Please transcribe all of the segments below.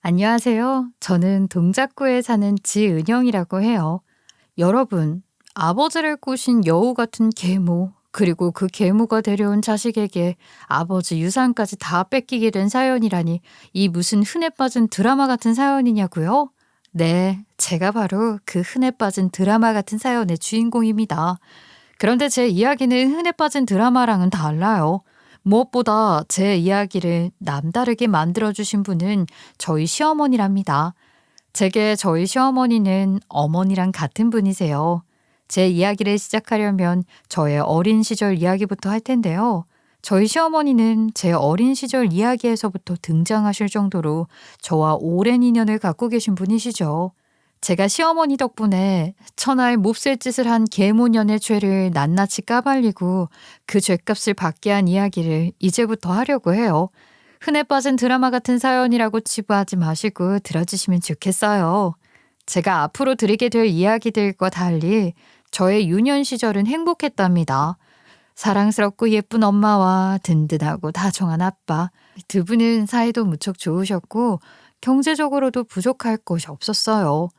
안녕하세요. 저는 동작구에 사는 지은영이라고 해요. 여러분, 아버지를 꼬신 여우 같은 계모, 그리고 그 계모가 데려온 자식에게 아버지 유산까지 다 뺏기게 된 사연이라니, 이 무슨 흔해 빠진 드라마 같은 사연이냐고요? 네, 제가 바로 그 흔해 빠진 드라마 같은 사연의 주인공입니다. 그런데 제 이야기는 흔해 빠진 드라마랑은 달라요. 무엇보다 제 이야기를 남다르게 만들어주신 분은 저희 시어머니랍니다. 제게 저희 시어머니는 어머니랑 같은 분이세요. 제 이야기를 시작하려면 저의 어린 시절 이야기부터 할 텐데요. 저희 시어머니는 제 어린 시절 이야기에서부터 등장하실 정도로 저와 오랜 인연을 갖고 계신 분이시죠. 제가 시어머니 덕분에 천하의 몹쓸 짓을 한 계모년의 죄를 낱낱이 까발리고 그 죄값을 받게 한 이야기를 이제부터 하려고 해요. 흔해 빠진 드라마 같은 사연이라고 치부하지 마시고 들어주시면 좋겠어요. 제가 앞으로 드리게 될 이야기들과 달리 저의 유년 시절은 행복했답니다. 사랑스럽고 예쁜 엄마와 든든하고 다정한 아빠. 두 분은 사이도 무척 좋으셨고 경제적으로도 부족할 것이 없었어요.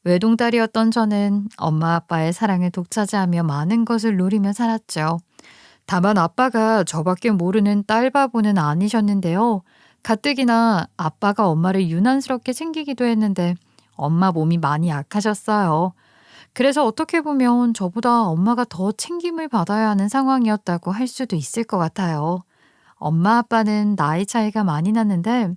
외동딸이었던 저는 엄마 아빠의 사랑을 독차지하며 많은 것을 누리며 살았죠. 다만 아빠가 저밖에 모르는 딸바보는 아니셨는데요. 가뜩이나 아빠가 엄마를 유난스럽게 챙기기도 했는데 엄마 몸이 많이 약하셨어요. 그래서 어떻게 보면 저보다 엄마가 더 챙김을 받아야 하는 상황이었다고 할 수도 있을 것 같아요. 엄마 아빠는 나이 차이가 많이 났는데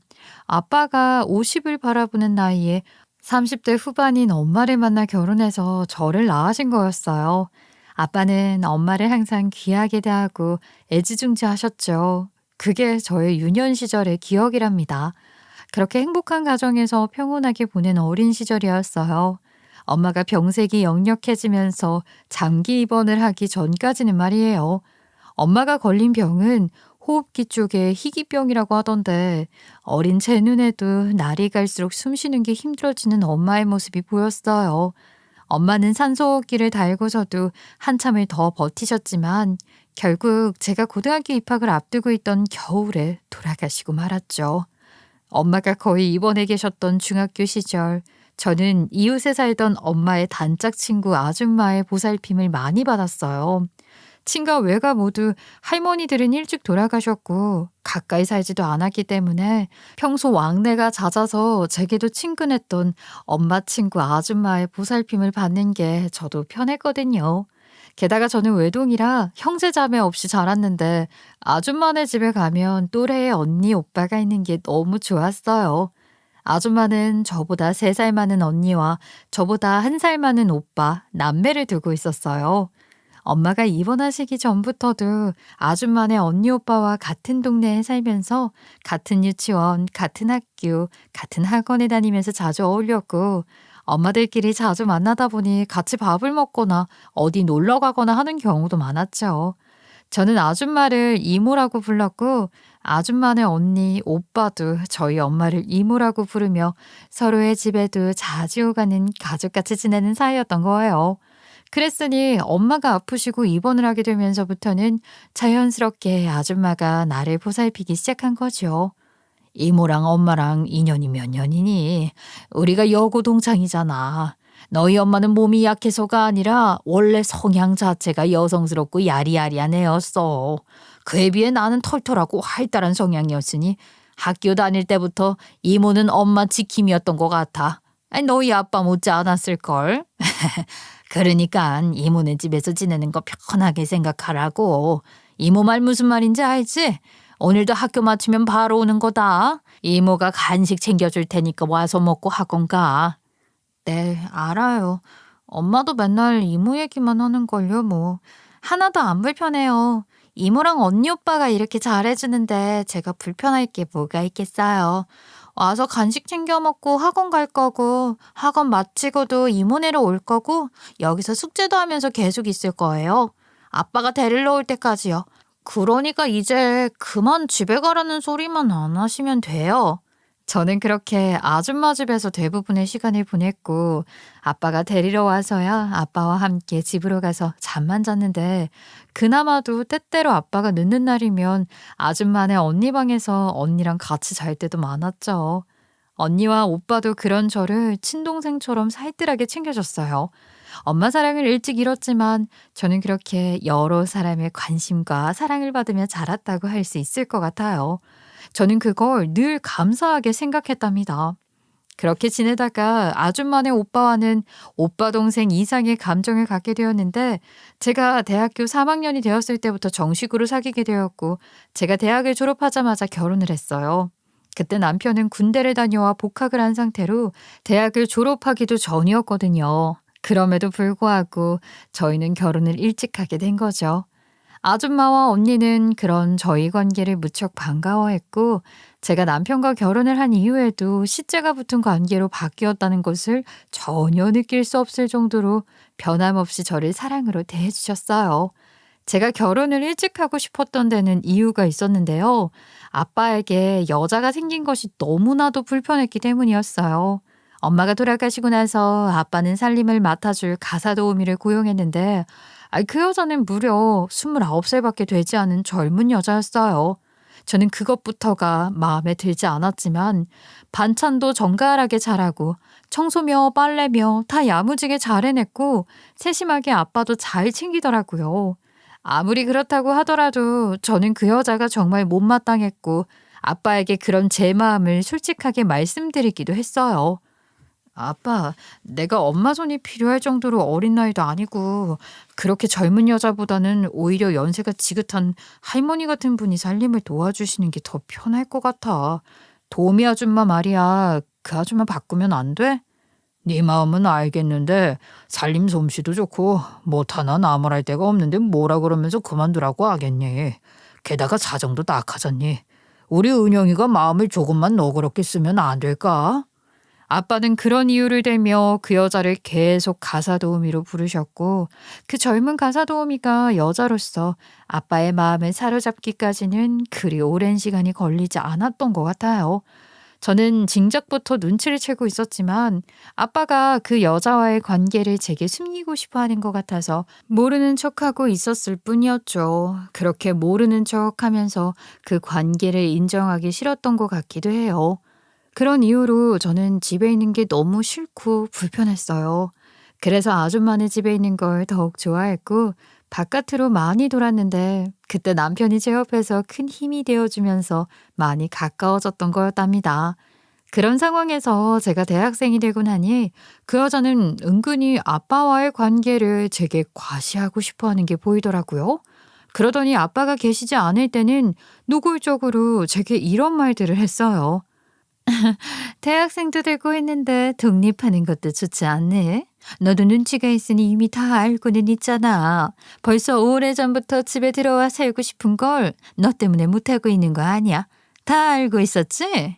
아빠가 50을 바라보는 나이에 30대 후반인 엄마를 만나 결혼해서 저를 낳으신 거였어요. 아빠는 엄마를 항상 귀하게 대하고 애지중지하셨죠. 그게 저의 유년 시절의 기억이랍니다. 그렇게 행복한 가정에서 평온하게 보낸 어린 시절이었어요. 엄마가 병색이 역력해지면서 장기 입원을 하기 전까지는 말이에요. 엄마가 걸린 병은 호흡기 쪽에 희귀병이라고 하던데 어린 제 눈에도 날이 갈수록 숨 쉬는 게 힘들어지는 엄마의 모습이 보였어요. 엄마는 산소호흡기를 달고서도 한참을 더 버티셨지만 결국 제가 고등학교 입학을 앞두고 있던 겨울에 돌아가시고 말았죠. 엄마가 거의 입원해 계셨던 중학교 시절, 저는 이웃에 살던 엄마의 단짝 친구 아줌마의 보살핌을 많이 받았어요. 친가 외가 모두 할머니들은 일찍 돌아가셨고 가까이 살지도 않았기 때문에 평소 왕래가 잦아서 제게도 친근했던 엄마 친구 아줌마의 보살핌을 받는 게 저도 편했거든요. 게다가 저는 외동이라 형제 자매 없이 자랐는데 아줌마네 집에 가면 또래의 언니 오빠가 있는 게 너무 좋았어요. 아줌마는 저보다 3살 많은 언니와 저보다 1살 많은 오빠, 남매를 두고 있었어요. 엄마가 입원하시기 전부터도 아줌마네 언니 오빠와 같은 동네에 살면서 같은 유치원, 같은 학교, 같은 학원에 다니면서 자주 어울렸고 엄마들끼리 자주 만나다 보니 같이 밥을 먹거나 어디 놀러 가거나 하는 경우도 많았죠. 저는 아줌마를 이모라고 불렀고 아줌마네 언니, 오빠도 저희 엄마를 이모라고 부르며 서로의 집에도 자주 가는 가족같이 지내는 사이였던 거예요. 그랬으니 엄마가 아프시고 입원을 하게 되면서부터는 자연스럽게 아줌마가 나를 보살피기 시작한 거죠. 이모랑 엄마랑 인연이 몇 년이니? 우리가 여고 동창이잖아. 너희 엄마는 몸이 약해서가 아니라 원래 성향 자체가 여성스럽고 야리야리한 애였어. 그에 비해 나는 털털하고 활달한 성향이었으니 학교 다닐 때부터 이모는 엄마 지킴이었던 것 같아. 아니, 너희 아빠 못지 않았을걸? 그러니까 이모네 집에서 지내는 거 편하게 생각하라고. 이모 말 무슨 말인지 알지? 오늘도 학교 마치면 바로 오는 거다. 이모가 간식 챙겨줄 테니까 와서 먹고 학원 가. 네, 알아요. 엄마도 맨날 이모 얘기만 하는걸요, 뭐. 하나도 안 불편해요. 이모랑 언니 오빠가 이렇게 잘해주는데 제가 불편할 게 뭐가 있겠어요. 와서 간식 챙겨 먹고 학원 갈 거고 학원 마치고도 이모네로 올 거고 여기서 숙제도 하면서 계속 있을 거예요. 아빠가 데리러 올 때까지요. 그러니까 이제 그만 집에 가라는 소리만 안 하시면 돼요. 저는 그렇게 아줌마 집에서 대부분의 시간을 보냈고 아빠가 데리러 와서야 아빠와 함께 집으로 가서 잠만 잤는데 그나마도 때때로 아빠가 늦는 날이면 아줌마네 언니 방에서 언니랑 같이 잘 때도 많았죠. 언니와 오빠도 그런 저를 친동생처럼 살뜰하게 챙겨줬어요. 엄마 사랑을 일찍 잃었지만 저는 그렇게 여러 사람의 관심과 사랑을 받으며 자랐다고 할 수 있을 것 같아요. 저는 그걸 늘 감사하게 생각했답니다. 그렇게 지내다가 아줌마네 오빠와는 오빠 동생 이상의 감정을 갖게 되었는데 제가 대학교 3학년이 되었을 때부터 정식으로 사귀게 되었고 제가 대학을 졸업하자마자 결혼을 했어요. 그때 남편은 군대를 다녀와 복학을 한 상태로 대학을 졸업하기도 전이었거든요. 그럼에도 불구하고 저희는 결혼을 일찍 하게 된 거죠. 아줌마와 언니는 그런 저희 관계를 무척 반가워했고 제가 남편과 결혼을 한 이후에도 시제가 붙은 관계로 바뀌었다는 것을 전혀 느낄 수 없을 정도로 변함없이 저를 사랑으로 대해주셨어요. 제가 결혼을 일찍 하고 싶었던 데는 이유가 있었는데요. 아빠에게 여자가 생긴 것이 너무나도 불편했기 때문이었어요. 엄마가 돌아가시고 나서 아빠는 살림을 맡아줄 가사도우미를 고용했는데 그 여자는 무려 29살밖에 되지 않은 젊은 여자였어요. 저는 그것부터가 마음에 들지 않았지만 반찬도 정갈하게 잘하고 청소며 빨래며 다 야무지게 잘 해냈고 세심하게 아빠도 잘 챙기더라고요. 아무리 그렇다고 하더라도 저는 그 여자가 정말 못마땅했고 아빠에게 그런 제 마음을 솔직하게 말씀드리기도 했어요. 아빠, 내가 엄마 손이 필요할 정도로 어린 나이도 아니고 그렇게 젊은 여자보다는 오히려 연세가 지긋한 할머니 같은 분이 살림을 도와주시는 게 더 편할 것 같아. 도우미 아줌마 말이야. 그 아줌마 바꾸면 안 돼? 네 마음은 알겠는데 살림 솜씨도 좋고 못하나 나무랄 데가 없는데 뭐라 그러면서 그만두라고 하겠니? 게다가 사정도 딱하잖니. 우리 은영이가 마음을 조금만 너그럽게 쓰면 안 될까? 아빠는 그런 이유를 대며 그 여자를 계속 가사도우미로 부르셨고 그 젊은 가사도우미가 여자로서 아빠의 마음을 사로잡기까지는 그리 오랜 시간이 걸리지 않았던 것 같아요. 저는 진작부터 눈치를 채고 있었지만 아빠가 그 여자와의 관계를 제게 숨기고 싶어 하는 것 같아서 모르는 척하고 있었을 뿐이었죠. 그렇게 모르는 척하면서 그 관계를 인정하기 싫었던 것 같기도 해요. 그런 이유로 저는 집에 있는 게 너무 싫고 불편했어요. 그래서 아줌마네 집에 있는 걸 더욱 좋아했고 바깥으로 많이 돌았는데 그때 남편이 제 옆에서 큰 힘이 되어주면서 많이 가까워졌던 거였답니다. 그런 상황에서 제가 대학생이 되고 나니 그 여자는 은근히 아빠와의 관계를 제게 과시하고 싶어 하는 게 보이더라고요. 그러더니 아빠가 계시지 않을 때는 노골적으로 제게 이런 말들을 했어요. 대학생도 되고 했는데 독립하는 것도 좋지 않네. 너도 눈치가 있으니 이미 다 알고는 있잖아. 벌써 오래전부터 집에 들어와 살고 싶은 걸 너 때문에 못하고 있는 거 아니야? 다 알고 있었지?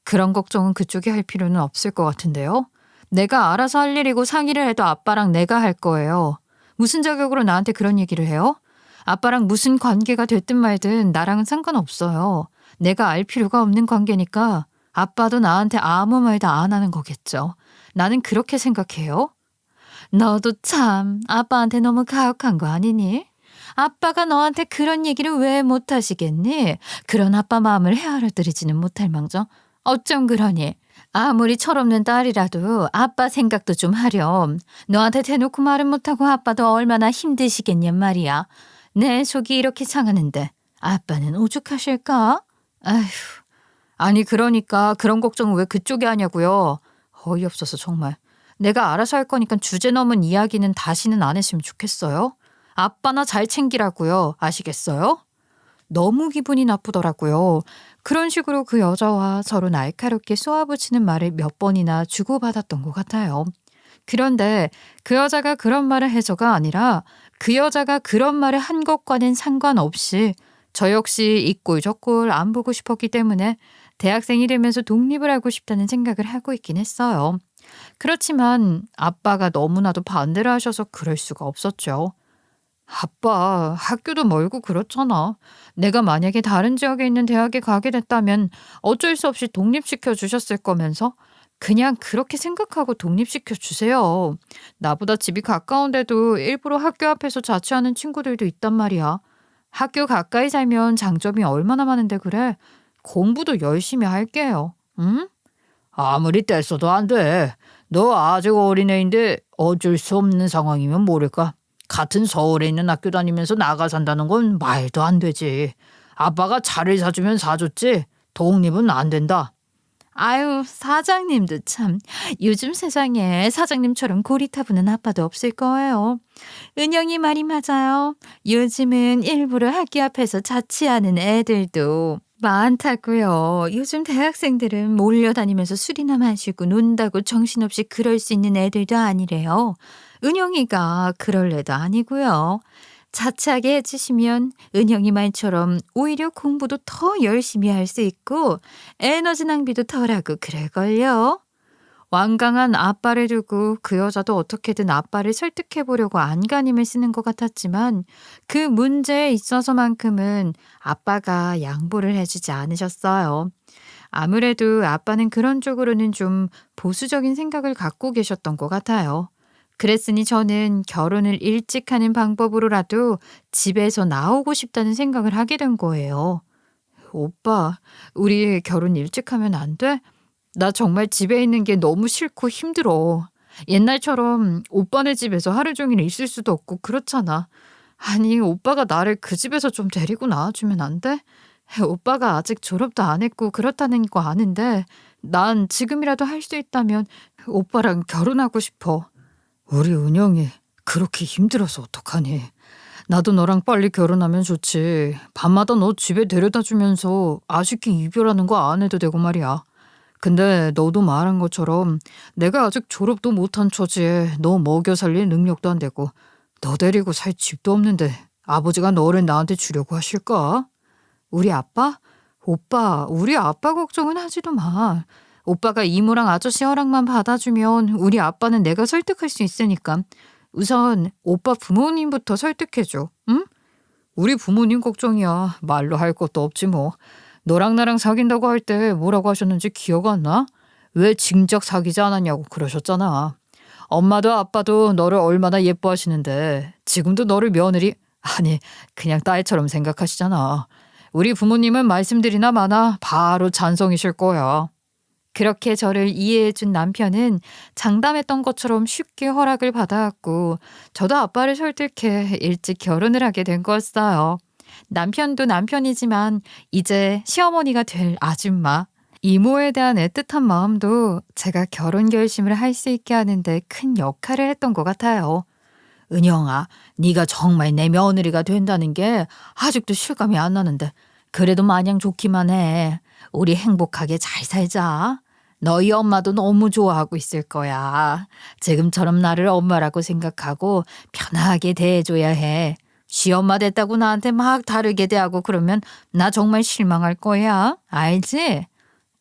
그런 걱정은 그쪽이 할 필요는 없을 것 같은데요. 내가 알아서 할 일이고 상의를 해도 아빠랑 내가 할 거예요. 무슨 자격으로 나한테 그런 얘기를 해요? 아빠랑 무슨 관계가 됐든 말든 나랑은 상관없어요. 내가 알 필요가 없는 관계니까 아빠도 나한테 아무 말도 안 하는 거겠죠. 나는 그렇게 생각해요. 너도 참 아빠한테 너무 가혹한 거 아니니? 아빠가 너한테 그런 얘기를 왜 못하시겠니? 그런 아빠 마음을 헤아려드리지는 못할 망정. 어쩜 그러니? 아무리 철없는 딸이라도 아빠 생각도 좀 하렴. 너한테 대놓고 말은 못하고 아빠도 얼마나 힘드시겠냔 말이야. 내 속이 이렇게 상하는데 아빠는 오죽하실까? 아휴. 아니 그러니까 그런 걱정은 왜 그쪽이 하냐고요. 어이없어서 정말. 내가 알아서 할 거니까 주제 넘은 이야기는 다시는 안 했으면 좋겠어요. 아빠나 잘 챙기라고요. 아시겠어요? 너무 기분이 나쁘더라고요. 그런 식으로 그 여자와 서로 날카롭게 쏘아붙이는 말을 몇 번이나 주고받았던 것 같아요. 그런데 그 여자가 그런 말을 해서가 아니라 그 여자가 그런 말을 한 것과는 상관없이 저 역시 이 꼴 저 꼴 안 보고 싶었기 때문에 대학생이 되면서 독립을 하고 싶다는 생각을 하고 있긴 했어요. 그렇지만 아빠가 너무나도 반대를 하셔서 그럴 수가 없었죠. 아빠, 학교도 멀고 그렇잖아. 내가 만약에 다른 지역에 있는 대학에 가게 됐다면 어쩔 수 없이 독립시켜 주셨을 거면서 그냥 그렇게 생각하고 독립시켜 주세요. 나보다 집이 가까운데도 일부러 학교 앞에서 자취하는 친구들도 있단 말이야. 학교 가까이 살면 장점이 얼마나 많은데 그래? 공부도 열심히 할게요. 응? 아무리 떼써도 안 돼. 너 아직 어린애인데 어쩔 수 없는 상황이면 모를까. 같은 서울에 있는 학교 다니면서 나가 산다는 건 말도 안 되지. 아빠가 차를 사주면 사줬지. 독립은 안 된다. 아유, 사장님도 참. 요즘 세상에 사장님처럼 고리타분한 아빠도 없을 거예요. 은영이 말이 맞아요. 요즘은 일부러 학교 앞에서 자취하는 애들도 많다고요. 요즘 대학생들은 몰려다니면서 술이나 마시고 논다고 정신없이 그럴 수 있는 애들도 아니래요. 은영이가 그럴 애도 아니고요. 자취하게 해주시면 은영이 말처럼 오히려 공부도 더 열심히 할 수 있고 에너지 낭비도 덜하고 그럴걸요. 완강한 아빠를 두고 그 여자도 어떻게든 아빠를 설득해 보려고 안간힘을 쓰는 것 같았지만 그 문제에 있어서만큼은 아빠가 양보를 해주지 않으셨어요. 아무래도 아빠는 그런 쪽으로는 좀 보수적인 생각을 갖고 계셨던 것 같아요. 그랬으니 저는 결혼을 일찍 하는 방법으로라도 집에서 나오고 싶다는 생각을 하게 된 거예요. 오빠, 우리 결혼 일찍 하면 안 돼? 나 정말 집에 있는 게 너무 싫고 힘들어. 옛날처럼 오빠네 집에서 하루 종일 있을 수도 없고 그렇잖아. 아니, 오빠가 나를 그 집에서 좀 데리고 나와주면 안 돼? 오빠가 아직 졸업도 안 했고 그렇다는 거 아는데 난 지금이라도 할 수 있다면 오빠랑 결혼하고 싶어. 우리 은영이 그렇게 힘들어서 어떡하니. 나도 너랑 빨리 결혼하면 좋지. 밤마다 너 집에 데려다 주면서 아쉽게 이별하는 거 안 해도 되고 말이야. 근데 너도 말한 것처럼 내가 아직 졸업도 못한 처지에 너 먹여 살릴 능력도 안 되고 너 데리고 살 집도 없는데 아버지가 너를 나한테 주려고 하실까? 우리 아빠? 오빠, 우리 아빠 걱정은 하지도 마. 오빠가 이모랑 아저씨 허락만 받아주면 우리 아빠는 내가 설득할 수 있으니까 우선 오빠 부모님부터 설득해줘. 응? 우리 부모님 걱정이야. 말로 할 것도 없지 뭐. 너랑 나랑 사귄다고 할 때 뭐라고 하셨는지 기억 안 나? 왜 진작 사귀지 않았냐고 그러셨잖아. 엄마도 아빠도 너를 얼마나 예뻐하시는데 지금도 너를 며느리 아니 그냥 딸처럼 생각하시잖아. 우리 부모님은 말씀드리나 마나 바로 찬성이실 거야. 그렇게 저를 이해해준 남편은 장담했던 것처럼 쉽게 허락을 받아왔고 저도 아빠를 설득해 일찍 결혼을 하게 된 거였어요. 남편도 남편이지만 이제 시어머니가 될 아줌마. 이모에 대한 애틋한 마음도 제가 결혼 결심을 할 수 있게 하는데 큰 역할을 했던 것 같아요. 은영아, 네가 정말 내 며느리가 된다는 게 아직도 실감이 안 나는데 그래도 마냥 좋기만 해. 우리 행복하게 잘 살자. 너희 엄마도 너무 좋아하고 있을 거야. 지금처럼 나를 엄마라고 생각하고 편하게 대해줘야 해. 시엄마 됐다고 나한테 막 다르게 대하고 그러면 나 정말 실망할 거야. 알지?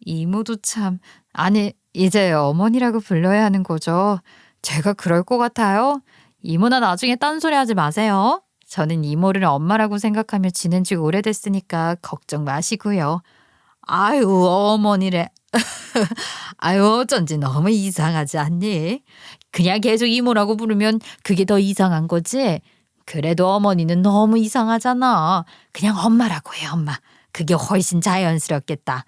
이모도 참. 아니, 이제 어머니라고 불러야 하는 거죠. 제가 그럴 것 같아요. 이모나 나중에 딴소리 하지 마세요. 저는 이모를 엄마라고 생각하며 지낸 지 오래됐으니까 걱정 마시고요. 아유, 어머니래. 아유, 어쩐지 너무 이상하지 않니? 그냥 계속 이모라고 부르면 그게 더 이상한 거지? 그래도 어머니는 너무 이상하잖아. 그냥 엄마라고 해, 엄마. 그게 훨씬 자연스럽겠다.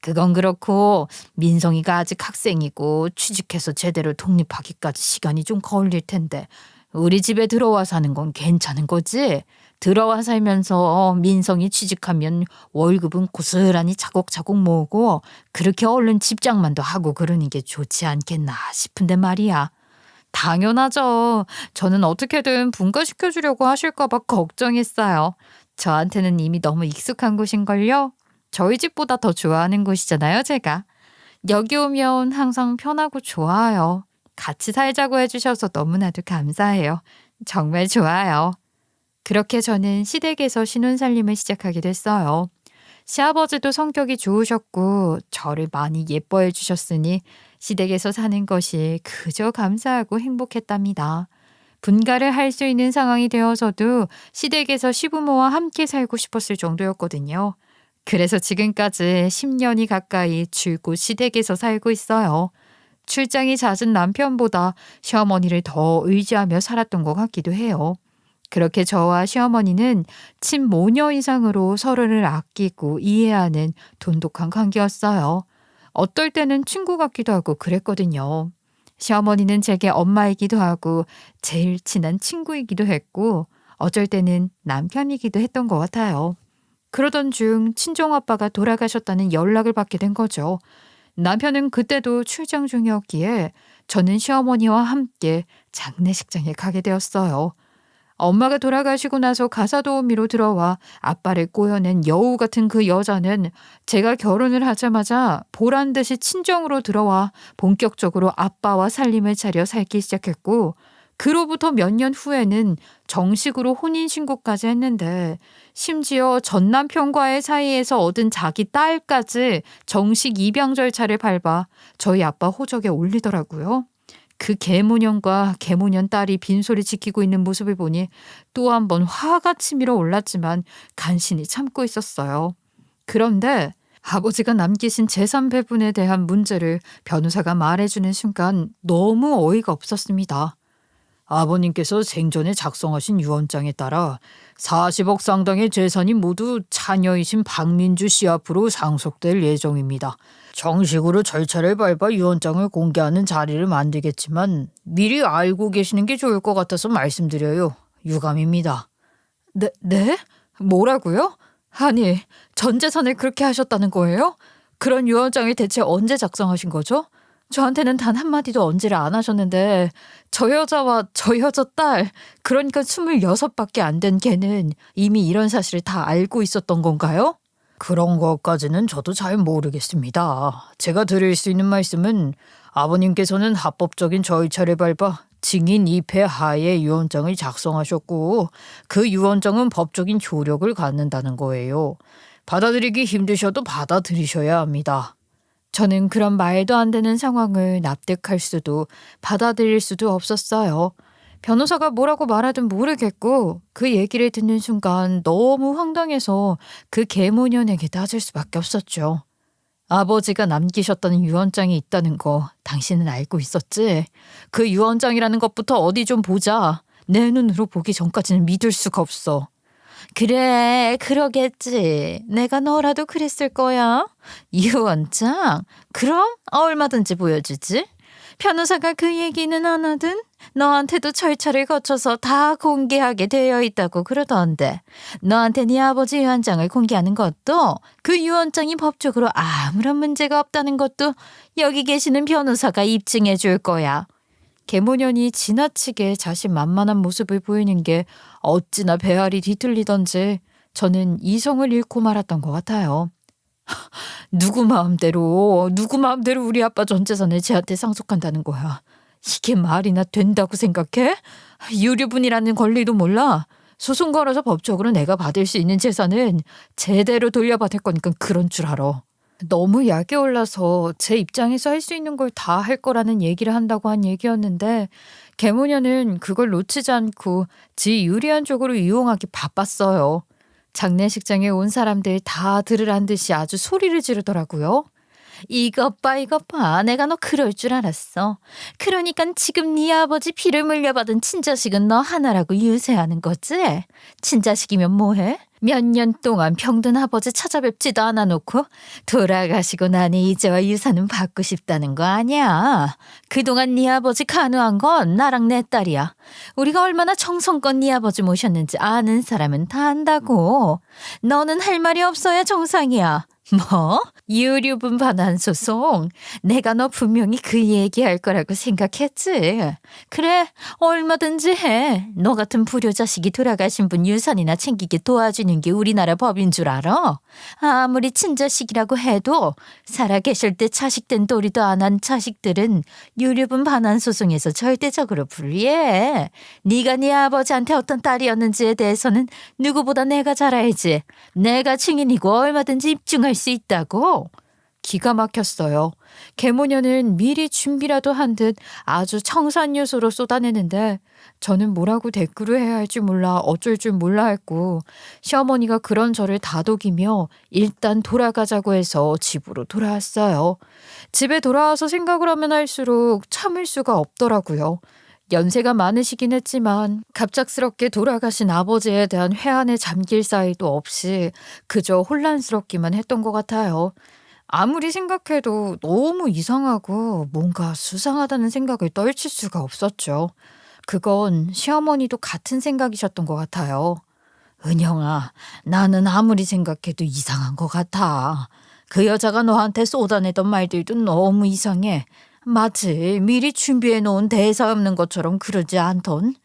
그건 그렇고 민성이가 아직 학생이고 취직해서 제대로 독립하기까지 시간이 좀 걸릴 텐데 우리 집에 들어와 사는 건 괜찮은 거지? 들어와 살면서 민성이 취직하면 월급은 고스란히 차곡차곡 모으고 그렇게 얼른 집장만도 하고 그러는 게 좋지 않겠나 싶은데 말이야. 당연하죠. 저는 어떻게든 분가시켜주려고 하실까 봐 걱정했어요. 저한테는 이미 너무 익숙한 곳인걸요. 저희 집보다 더 좋아하는 곳이잖아요, 제가. 여기 오면 항상 편하고 좋아요. 같이 살자고 해주셔서 너무나도 감사해요. 정말 좋아요. 그렇게 저는 시댁에서 신혼살림을 시작하게 됐어요. 시아버지도 성격이 좋으셨고 저를 많이 예뻐해 주셨으니 시댁에서 사는 것이 그저 감사하고 행복했답니다. 분가를 할 수 있는 상황이 되어서도 시댁에서 시부모와 함께 살고 싶었을 정도였거든요. 그래서 지금까지 10년이 가까이 줄곧 시댁에서 살고 있어요. 출장이 잦은 남편보다 시어머니를 더 의지하며 살았던 것 같기도 해요. 그렇게 저와 시어머니는 친모녀 이상으로 서로를 아끼고 이해하는 돈독한 관계였어요. 어떨 때는 친구 같기도 하고 그랬거든요. 시어머니는 제게 엄마이기도 하고 제일 친한 친구이기도 했고 어쩔 때는 남편이기도 했던 것 같아요. 그러던 중 친정아빠가 돌아가셨다는 연락을 받게 된 거죠. 남편은 그때도 출장 중이었기에 저는 시어머니와 함께 장례식장에 가게 되었어요. 엄마가 돌아가시고 나서 가사 도우미로 들어와 아빠를 꼬여낸 여우 같은 그 여자는 제가 결혼을 하자마자 보란 듯이 친정으로 들어와 본격적으로 아빠와 살림을 차려 살기 시작했고 그로부터 몇 년 후에는 정식으로 혼인신고까지 했는데 심지어 전 남편과의 사이에서 얻은 자기 딸까지 정식 입양 절차를 밟아 저희 아빠 호적에 올리더라고요. 그 계모년과 계모년 딸이 빈소리 지키고 있는 모습을 보니 또 한 번 화가 치밀어 올랐지만 간신히 참고 있었어요. 그런데 아버지가 남기신 재산 배분에 대한 문제를 변호사가 말해주는 순간 너무 어이가 없었습니다. 아버님께서 생전에 작성하신 유언장에 따라 40억 상당의 재산이 모두 자녀이신 박민주 씨 앞으로 상속될 예정입니다. 정식으로 절차를 밟아 유언장을 공개하는 자리를 만들겠지만 미리 알고 계시는 게 좋을 것 같아서 말씀드려요. 유감입니다. 네? 뭐라고요? 아니, 전 재산을 그렇게 하셨다는 거예요? 그런 유언장을 대체 언제 작성하신 거죠? 저한테는 단 한마디도 언지를 안 하셨는데 저 여자와 저 여자 딸, 그러니까 26밖에 안 된 걔는 이미 이런 사실을 다 알고 있었던 건가요? 그런 것까지는 저도 잘 모르겠습니다. 제가 드릴 수 있는 말씀은 아버님께서는 합법적인 절차를 밟아 증인 2패 하에 유언장을 작성하셨고 그 유언장은 법적인 효력을 갖는다는 거예요. 받아들이기 힘드셔도 받아들이셔야 합니다. 저는 그런 말도 안 되는 상황을 납득할 수도 받아들일 수도 없었어요. 변호사가 뭐라고 말하든 모르겠고 그 얘기를 듣는 순간 너무 황당해서 그 계모년에게 따질 수밖에 없었죠. 아버지가 남기셨다는 유언장이 있다는 거 당신은 알고 있었지? 그 유언장이라는 것부터 어디 좀 보자. 내 눈으로 보기 전까지는 믿을 수가 없어. 그래, 그러겠지. 내가 너라도 그랬을 거야. 유언장? 그럼 얼마든지 보여주지. 변호사가 그 얘기는 안 하든 너한테도 절차를 거쳐서 다 공개하게 되어 있다고 그러던데 너한테 네 아버지 유언장을 공개하는 것도 그 유언장이 법적으로 아무런 문제가 없다는 것도 여기 계시는 변호사가 입증해 줄 거야. 계모년이 지나치게 자신만만한 모습을 보이는 게 어찌나 배알이 뒤틀리던지 저는 이성을 잃고 말았던 것 같아요. 누구 마음대로 우리 아빠 전 재산을 쟤한테 상속한다는 거야. 이게 말이나 된다고 생각해? 유류분이라는 권리도 몰라. 소송 걸어서 법적으로 내가 받을 수 있는 재산은 제대로 돌려받을 거니까 그런 줄 알아. 너무 약에 올라서 제 입장에서 할 수 있는 걸 다 할 거라는 얘기를 한다고 한 얘기였는데 계모녀는 그걸 놓치지 않고 지 유리한 쪽으로 이용하기 바빴어요. 장례식장에 온 사람들 다 들으란 듯이 아주 소리를 지르더라고요. 이것 봐. 내가 너 그럴 줄 알았어. 그러니까 지금 네 아버지 피를 물려받은 친자식은 너 하나라고 유세하는 거지? 친자식이면 뭐해? 몇 년 동안 병든 아버지 찾아뵙지도 않아 놓고 돌아가시고 나니 이제와 유산은 받고 싶다는 거 아니야. 그동안 네 아버지 간우한 건 나랑 내 딸이야. 우리가 얼마나 정성껏 네 아버지 모셨는지 아는 사람은 다 안다고. 너는 할 말이 없어야 정상이야. 뭐? 유류분 반환 소송? 내가 너 분명히 그 얘기할 거라고 생각했지. 그래, 얼마든지 해. 너 같은 불효자식이 돌아가신 분 유산이나 챙기게 도와주는 게 우리나라 법인 줄 알아? 아무리 친자식이라고 해도 살아계실 때 자식된 도리도 안 한 자식들은 유류분 반환 소송에서 절대적으로 불리해. 네가 네 아버지한테 어떤 딸이었는지에 대해서는 누구보다 내가 잘 알지. 내가 증인이고 얼마든지 입증할 수 있다고. 기가 막혔어요. 계모녀는 미리 준비라도 한 듯 아주 청산 요소로 쏟아내는데 저는 뭐라고 대꾸를 해야 할지 몰라 어쩔 줄 몰라 했고 시어머니가 그런 저를 다독이며 일단 돌아가자고 해서 집으로 돌아왔어요. 집에 돌아와서 생각을 하면 할수록 참을 수가 없더라고요. 연세가 많으시긴 했지만 갑작스럽게 돌아가신 아버지에 대한 회한에 잠길 사이도 없이 그저 혼란스럽기만 했던 것 같아요. 아무리 생각해도 너무 이상하고 뭔가 수상하다는 생각을 떨칠 수가 없었죠. 그건 시어머니도 같은 생각이셨던 것 같아요. 은영아, 나는 아무리 생각해도 이상한 것 같아. 그 여자가 너한테 쏟아내던 말들도 너무 이상해. 마치 미리 준비해 놓은 대사 없는 것처럼 그러지 않던?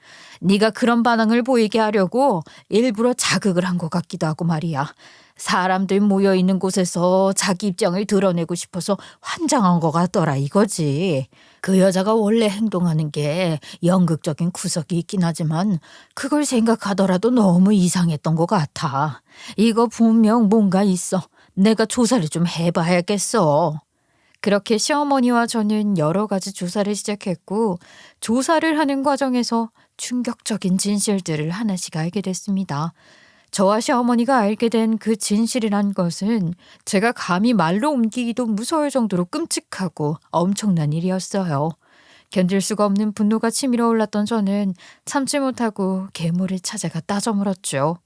네가 그런 반응을 보이게 하려고 일부러 자극을 한 것 같기도 하고 말이야. 사람들 모여 있는 곳에서 자기 입장을 드러내고 싶어서 환장한 것 같더라 이거지. 그 여자가 원래 행동하는 게 연극적인 구석이 있긴 하지만 그걸 생각하더라도 너무 이상했던 것 같아. 이거 분명 뭔가 있어. 내가 조사를 좀 해봐야겠어. 그렇게 시어머니와 저는 여러 가지 조사를 시작했고, 조사를 하는 과정에서 충격적인 진실들을 하나씩 알게 됐습니다. 저와 시어머니가 알게 된 그 진실이란 것은 제가 감히 말로 옮기기도 무서울 정도로 끔찍하고 엄청난 일이었어요. 견딜 수가 없는 분노가 치밀어 올랐던 저는 참지 못하고 계모를 찾아가 따져 물었죠.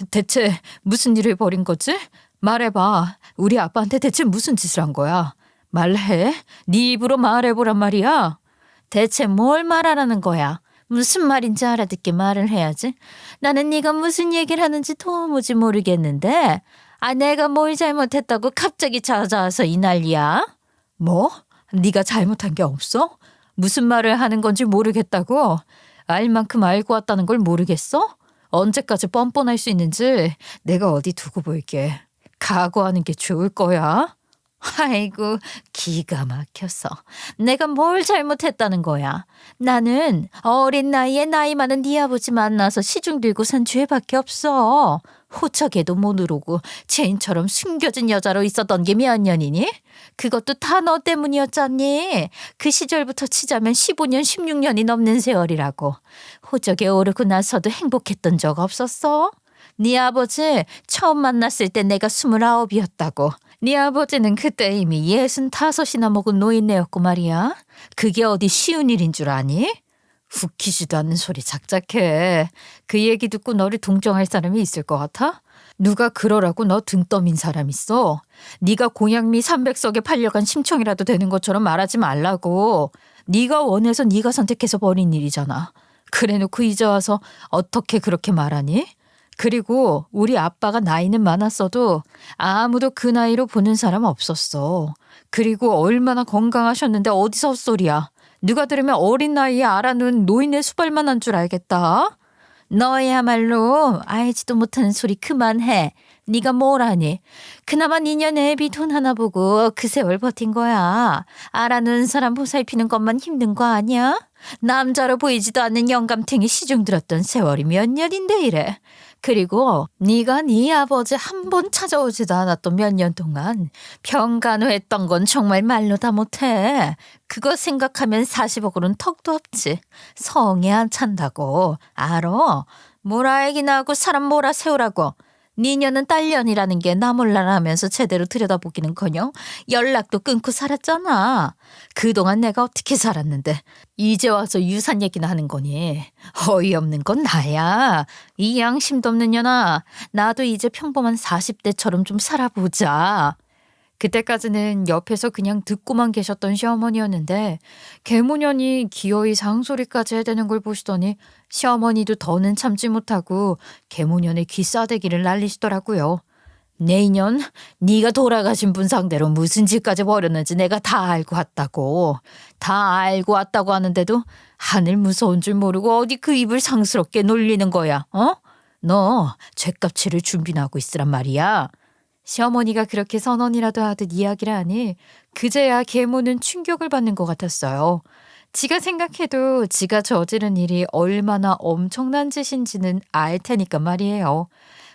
대체 무슨 일을 벌인 거지? 말해봐. 우리 아빠한테 대체 무슨 짓을 한 거야? 말해. 네 입으로 말해보란 말이야. 대체 뭘 말하라는 거야? 무슨 말인지 알아듣게 말을 해야지. 나는 네가 무슨 얘기를 하는지 도무지 모르겠는데. 내가 뭘 잘못했다고 갑자기 찾아와서 이 난리야? 뭐? 네가 잘못한 게 없어? 무슨 말을 하는 건지 모르겠다고? 알 만큼 알고 왔다는 걸 모르겠어? 언제까지 뻔뻔할 수 있는지 내가 어디 두고 볼게. 각오하는 게 좋을 거야. 아이고, 기가 막혀서. 내가 뭘 잘못했다는 거야. 나는 어린 나이에 나이 많은 네 아버지 만나서 시중 들고 산 죄밖에 없어. 호적에도 못 오르고 체인처럼 숨겨진 여자로 있었던 게 몇 년이니? 그것도 다 너 때문이었잖니. 그 시절부터 치자면 15년, 16년이 넘는 세월이라고. 호적에 오르고 나서도 행복했던 적 없었어? 네 아버지 처음 만났을 때 내가 29이었다고. 네 아버지는 그때 이미 65이나 먹은 노인네였고 말이야. 그게 어디 쉬운 일인 줄 아니? 웃기지도 않는 소리 작작해. 그 얘기 듣고 너를 동정할 사람이 있을 것 같아? 누가 그러라고 너 등 떠민 사람 있어? 네가 공양미 300석에 팔려간 심청이라도 되는 것처럼 말하지 말라고. 네가 원해서 네가 선택해서 벌인 일이잖아. 그래놓고 이제 와서 어떻게 그렇게 말하니? 그리고 우리 아빠가 나이는 많았어도 아무도 그 나이로 보는 사람 없었어. 그리고 얼마나 건강하셨는데 어디서 헛소리야. 누가 들으면 어린 나이에 알아놓은 노인의 수발만 한 줄 알겠다. 너야말로 알지도 못하는 소리 그만해. 네가 뭘 아니? 그나마 니년 애비 돈 하나 보고 그 세월 버틴 거야. 알아놓은 사람 보살피는 것만 힘든 거 아니야? 남자로 보이지도 않는 영감탱이 시중 들었던 세월이 몇 년인데 이래. 그리고 네가 네 아버지 한 번 찾아오지도 않았던 몇 년 동안 병간호했던 건 정말 말로 다 못해. 그거 생각하면 40억으로는 턱도 없지. 성에 안 찬다고. 알어? 뭐라 얘기나 하고 사람 몰아 세우라고. 니녀는 딸년이라는 게 나 몰라라 하면서 제대로 들여다보기는커녕 연락도 끊고 살았잖아. 그동안 내가 어떻게 살았는데 이제 와서 유산 얘기나 하는 거니. 어이없는 건 나야. 이 양심도 없는 년아. 나도 이제 평범한 40대처럼 좀 살아보자. 그때까지는 옆에서 그냥 듣고만 계셨던 시어머니였는데 계모년이 기어이 상소리까지 해대는 걸 보시더니 시어머니도 더는 참지 못하고 계모년의 귀싸대기를 날리시더라고요. 내년 네가 돌아가신 분 상대로 무슨 짓까지 벌였는지 내가 다 알고 왔다고. 다 알고 왔다고 하는데도 하늘 무서운 줄 모르고 어디 그 입을 상스럽게 놀리는 거야. 어? 너 죗값 치를 준비나 하고 있으란 말이야. 시어머니가 그렇게 선언이라도 하듯 이야기를 하니 그제야 계모는 충격을 받는 것 같았어요. 지가 생각해도 지가 저지른 일이 얼마나 엄청난 짓인지는 알 테니까 말이에요.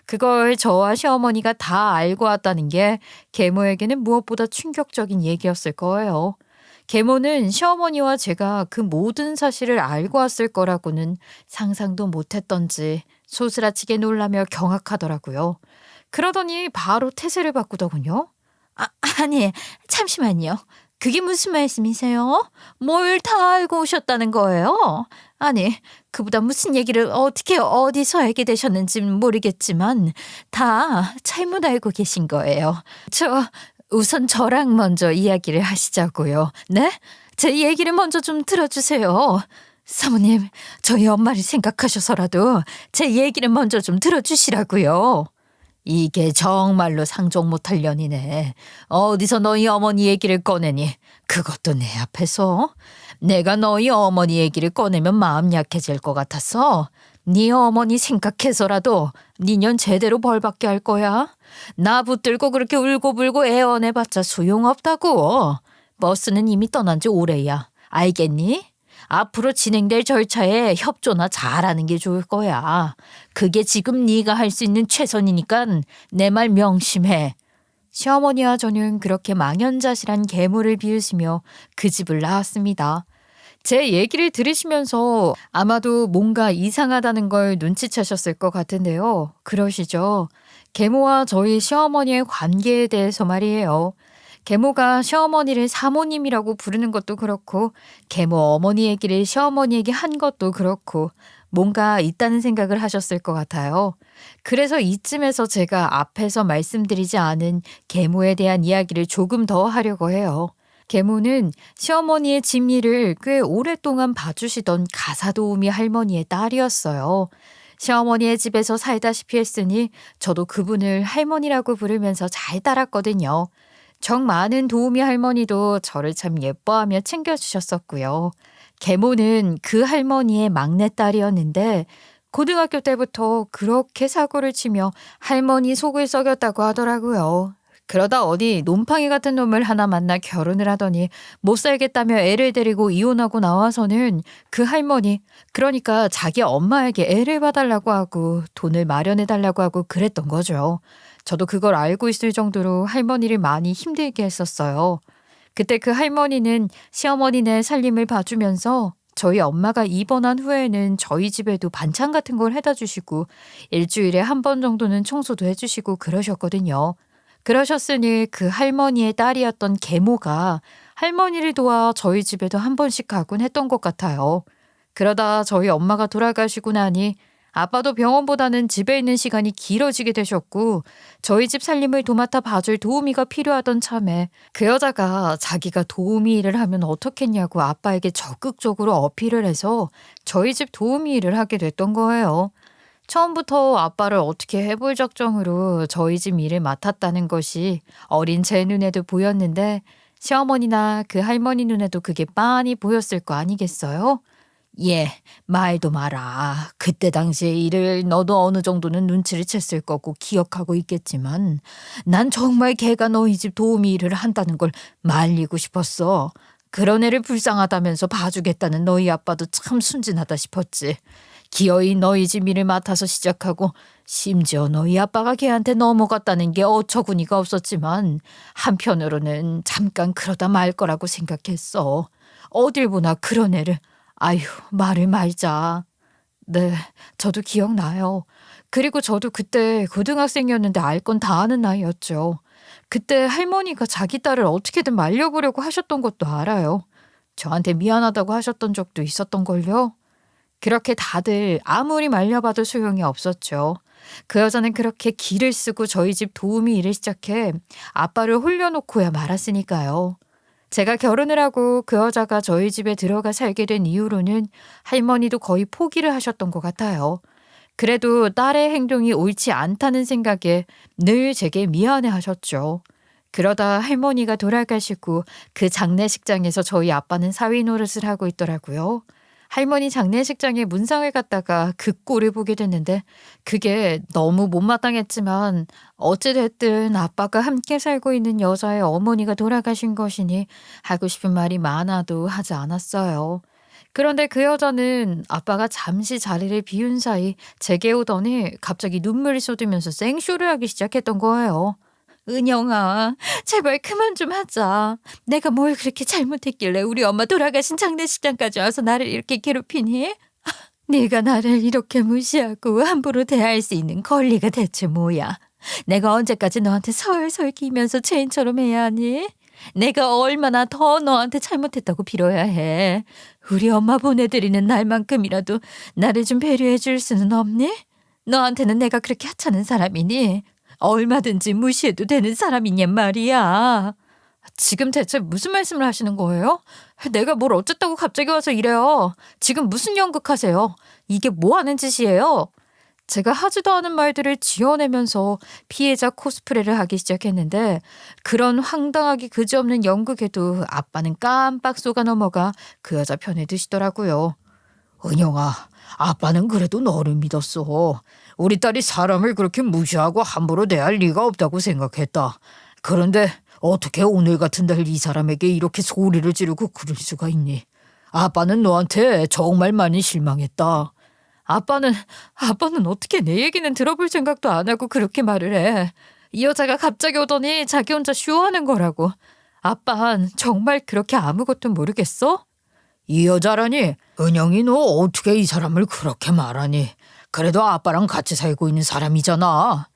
그걸 저와 시어머니가 다 알고 왔다는 게 계모에게는 무엇보다 충격적인 얘기였을 거예요. 계모는 시어머니와 제가 그 모든 사실을 알고 왔을 거라고는 상상도 못했던지 소스라치게 놀라며 경악하더라고요. 그러더니 바로 태세를 바꾸더군요. 아니, 잠시만요. 그게 무슨 말씀이세요? 뭘 다 알고 오셨다는 거예요? 아니, 그보다 무슨 얘기를 어떻게 어디서 알게 되셨는지 모르겠지만 다 잘못 알고 계신 거예요. 우선 저랑 먼저 이야기를 하시자고요. 네? 제 얘기를 먼저 좀 들어주세요. 사모님, 저희 엄마를 생각하셔서라도 제 얘기를 먼저 좀 들어주시라고요. 이게 정말로 상종 못할 년이네. 어디서 너희 어머니 얘기를 꺼내니? 그것도 내 앞에서. 내가 너희 어머니 얘기를 꺼내면 마음 약해질 것 같았어. 네 어머니 생각해서라도 니년 제대로 벌받게 할 거야. 나 붙들고 그렇게 울고불고 애원해봤자 소용없다고. 버스는 이미 떠난 지 오래야. 알겠니? 앞으로 진행될 절차에 협조나 잘하는 게 좋을 거야. 그게 지금 네가 할 수 있는 최선이니까 내 말 명심해. 시어머니와 저는 그렇게 망연자실한 계모를 비우시며 그 집을 나왔습니다. 제 얘기를 들으시면서 아마도 뭔가 이상하다는 걸 눈치채셨을 것 같은데요. 그러시죠? 계모와 저희 시어머니의 관계에 대해서 말이에요. 계모가 시어머니를 사모님이라고 부르는 것도 그렇고 계모 어머니 얘기를 시어머니에게 한 것도 그렇고 뭔가 있다는 생각을 하셨을 것 같아요. 그래서 이쯤에서 제가 앞에서 말씀드리지 않은 계모에 대한 이야기를 조금 더 하려고 해요. 계모는 시어머니의 집일을 꽤 오랫동안 봐주시던 가사도우미 할머니의 딸이었어요. 시어머니의 집에서 살다시피 했으니 저도 그분을 할머니라고 부르면서 잘 따랐거든요. 정 많은 도우미 할머니도 저를 참 예뻐하며 챙겨주셨었고요. 계모는 그 할머니의 막내딸이었는데 고등학교 때부터 그렇게 사고를 치며 할머니 속을 썩였다고 하더라고요. 그러다 어디 놈팡이 같은 놈을 하나 만나 결혼을 하더니 못 살겠다며 애를 데리고 이혼하고 나와서는 그 할머니, 그러니까 자기 엄마에게 애를 봐달라고 하고 돈을 마련해달라고 하고 그랬던 거죠. 저도 그걸 알고 있을 정도로 할머니를 많이 힘들게 했었어요. 그때 그 할머니는 시어머니네 살림을 봐주면서 저희 엄마가 입원한 후에는 저희 집에도 반찬 같은 걸 해다 주시고 일주일에 한 번 정도는 청소도 해주시고 그러셨거든요. 그러셨으니 그 할머니의 딸이었던 계모가 할머니를 도와 저희 집에도 한 번씩 가곤 했던 것 같아요. 그러다 저희 엄마가 돌아가시고 나니 아빠도 병원보다는 집에 있는 시간이 길어지게 되셨고 저희 집 살림을 도맡아 봐줄 도우미가 필요하던 참에 그 여자가 자기가 도우미 일을 하면 어떻겠냐고 아빠에게 적극적으로 어필을 해서 저희 집 도우미 일을 하게 됐던 거예요. 처음부터 아빠를 어떻게 해볼 작정으로 저희 집 일을 맡았다는 것이 어린 제 눈에도 보였는데 시어머니나 그 할머니 눈에도 그게 빤히 보였을 거 아니겠어요? 예, 말도 마라. 그때 당시의 일을 너도 어느 정도는 눈치를 챘을 거고 기억하고 있겠지만 난 정말 걔가 너희 집 도우미 일을 한다는 걸 말리고 싶었어. 그런 애를 불쌍하다면서 봐주겠다는 너희 아빠도 참 순진하다 싶었지. 기어이 너희 집 일을 맡아서 시작하고 심지어 너희 아빠가 걔한테 넘어갔다는 게 어처구니가 없었지만 한편으로는 잠깐 그러다 말 거라고 생각했어. 어딜 보나 그런 애를. 아휴, 말을 말자. 네, 저도 기억나요. 그리고 저도 그때 고등학생이었는데 알 건 다 아는 나이였죠. 그때 할머니가 자기 딸을 어떻게든 말려보려고 하셨던 것도 알아요. 저한테 미안하다고 하셨던 적도 있었던걸요. 그렇게 다들 아무리 말려봐도 소용이 없었죠. 그 여자는 그렇게 기를 쓰고 저희 집 도우미 일을 시작해 아빠를 홀려놓고야 말았으니까요. 제가 결혼을 하고 그 여자가 저희 집에 들어가 살게 된 이후로는 할머니도 거의 포기를 하셨던 것 같아요. 그래도 딸의 행동이 옳지 않다는 생각에 늘 제게 미안해 하셨죠. 그러다 할머니가 돌아가시고 그 장례식장에서 저희 아빠는 사위 노릇을 하고 있더라고요. 할머니 장례식장에 문상을 갖다가 그 꼴을 보게 됐는데 그게 너무 못마땅했지만 어찌됐든 아빠가 함께 살고 있는 여자의 어머니가 돌아가신 것이니 하고 싶은 말이 많아도 하지 않았어요. 그런데 그 여자는 아빠가 잠시 자리를 비운 사이 제게 오더니 갑자기 눈물을 쏟으면서 생쇼를 하기 시작했던 거예요. 은영아, 제발 그만 좀 하자. 내가 뭘 그렇게 잘못했길래 우리 엄마 돌아가신 장례식장까지 와서 나를 이렇게 괴롭히니? 네가 나를 이렇게 무시하고 함부로 대할 수 있는 권리가 대체 뭐야? 내가 언제까지 너한테 설설 기면서 죄인처럼 해야 하니? 내가 얼마나 더 너한테 잘못했다고 빌어야 해. 우리 엄마 보내드리는 날만큼이라도 나를 좀 배려해 줄 수는 없니? 너한테는 내가 그렇게 하찮은 사람이니? 얼마든지 무시해도 되는 사람이냔 말이야. 지금 대체 무슨 말씀을 하시는 거예요? 내가 뭘 어쨌다고 갑자기 와서 이래요. 지금 무슨 연극하세요? 이게 뭐 하는 짓이에요? 제가 하지도 않은 말들을 지어내면서 피해자 코스프레를 하기 시작했는데 그런 황당하기 그지없는 연극에도 아빠는 깜빡 속아 넘어가 그 여자 편에 드시더라고요. 은영아, 아빠는 그래도 너를 믿었어. 우리 딸이 사람을 그렇게 무시하고 함부로 대할 리가 없다고 생각했다. 그런데 어떻게 오늘 같은 날 이 사람에게 이렇게 소리를 지르고 그럴 수가 있니? 아빠는 너한테 정말 많이 실망했다. 아빠는 어떻게 내 얘기는 들어볼 생각도 안 하고 그렇게 말을 해. 이 여자가 갑자기 오더니 자기 혼자 쇼하는 거라고. 아빠는 정말 그렇게 아무것도 모르겠어? 이 여자라니? 은영이 너 어떻게 이 사람을 그렇게 말하니? 그래도 아빠랑 같이 살고 있는 사람이잖아.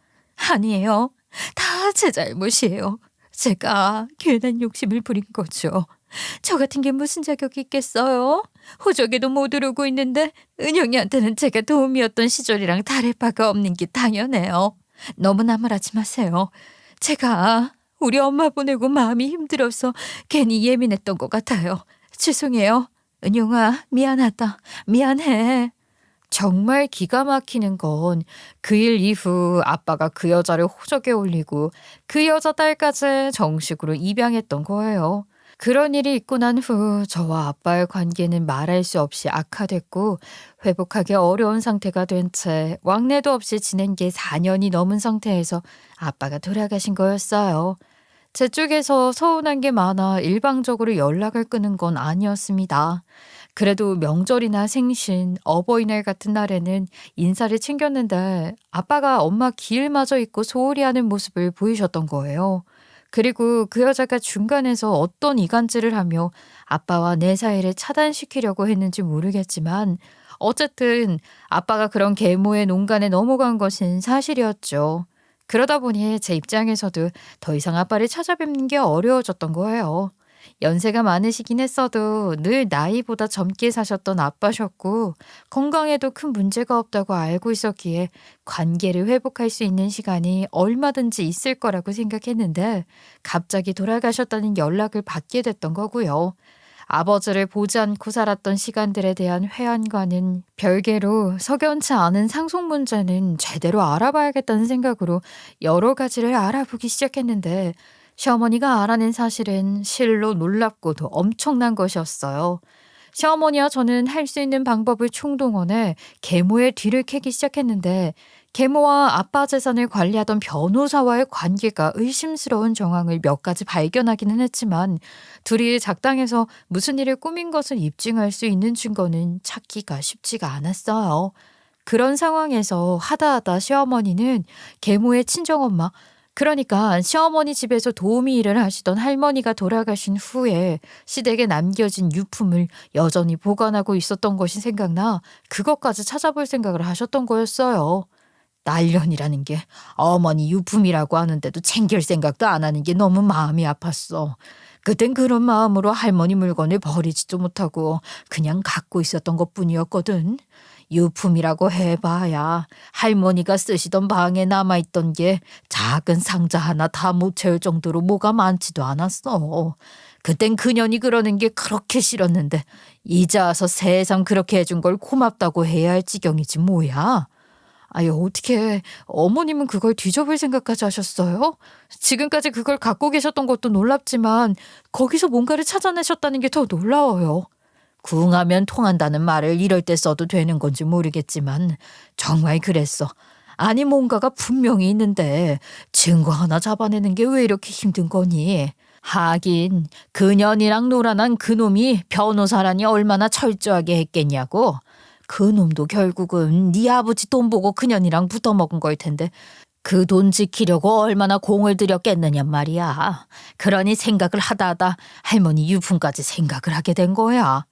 아니에요. 다 제 잘못이에요. 제가 괜한 욕심을 부린 거죠. 저 같은 게 무슨 자격이 있겠어요? 호적에도 못 오르고 있는데 은영이한테는 제가 도움이었던 시절이랑 다를 바가 없는 게 당연해요. 너무 나무라지 마세요. 제가 우리 엄마 보내고 마음이 힘들어서 괜히 예민했던 것 같아요. 죄송해요. 은영아, 미안하다. 미안해. 정말 기가 막히는 건 그 일 이후 아빠가 그 여자를 호적에 올리고 그 여자 딸까지 정식으로 입양했던 거예요. 그런 일이 있고 난 후 저와 아빠의 관계는 말할 수 없이 악화됐고 회복하기 어려운 상태가 된 채 왕래도 없이 지낸 게 4년이 넘은 상태에서 아빠가 돌아가신 거였어요. 제 쪽에서 서운한 게 많아 일방적으로 연락을 끊은 건 아니었습니다. 그래도 명절이나 생신, 어버이날 같은 날에는 인사를 챙겼는데 아빠가 엄마 기일마저 잊고 소홀히 하는 모습을 보이셨던 거예요. 그리고 그 여자가 중간에서 어떤 이간질을 하며 아빠와 내 사이를 차단시키려고 했는지 모르겠지만 어쨌든 아빠가 그런 계모의 농간에 넘어간 것은 사실이었죠. 그러다 보니 제 입장에서도 더 이상 아빠를 찾아뵙는 게 어려워졌던 거예요. 연세가 많으시긴 했어도 늘 나이보다 젊게 사셨던 아빠셨고 건강에도 큰 문제가 없다고 알고 있었기에 관계를 회복할 수 있는 시간이 얼마든지 있을 거라고 생각했는데 갑자기 돌아가셨다는 연락을 받게 됐던 거고요. 아버지를 보지 않고 살았던 시간들에 대한 회한과는 별개로 석연치 않은 상속 문제는 제대로 알아봐야겠다는 생각으로 여러 가지를 알아보기 시작했는데 시어머니가 알아낸 사실은 실로 놀랍고도 엄청난 것이었어요. 시어머니와 저는 할 수 있는 방법을 총동원해 계모의 뒤를 캐기 시작했는데 계모와 아빠 재산을 관리하던 변호사와의 관계가 의심스러운 정황을 몇 가지 발견하기는 했지만 둘이 작당해서 무슨 일을 꾸민 것을 입증할 수 있는 증거는 찾기가 쉽지가 않았어요. 그런 상황에서 하다하다 시어머니는 계모의 친정엄마, 그러니까 시어머니 집에서 도우미 일을 하시던 할머니가 돌아가신 후에 시댁에 남겨진 유품을 여전히 보관하고 있었던 것이 생각나 그것까지 찾아볼 생각을 하셨던 거였어요. 날련이라는 게 어머니 유품이라고 하는데도 챙길 생각도 안 하는 게 너무 마음이 아팠어. 그땐 그런 마음으로 할머니 물건을 버리지도 못하고 그냥 갖고 있었던 것뿐이었거든. 유품이라고 해봐야 할머니가 쓰시던 방에 남아있던 게 작은 상자 하나 다 못 채울 정도로 뭐가 많지도 않았어. 그땐 그년이 그러는 게 그렇게 싫었는데 이제 와서 세상 그렇게 해준 걸 고맙다고 해야 할 지경이지 뭐야. 아유, 어떻게 어머님은 그걸 뒤져볼 생각까지 하셨어요? 지금까지 그걸 갖고 계셨던 것도 놀랍지만 거기서 뭔가를 찾아내셨다는 게 더 놀라워요. 궁하면 통한다는 말을 이럴 때 써도 되는 건지 모르겠지만 정말 그랬어. 아니 뭔가가 분명히 있는데 증거 하나 잡아내는 게 왜 이렇게 힘든 거니? 하긴 그년이랑 놀아난 그놈이 변호사라니 얼마나 철저하게 했겠냐고. 그놈도 결국은 네 아버지 돈 보고 그년이랑 붙어먹은 걸 텐데 그 돈 지키려고 얼마나 공을 들였겠느냔 말이야. 그러니 생각을 하다 할머니 유품까지 생각을 하게 된 거야.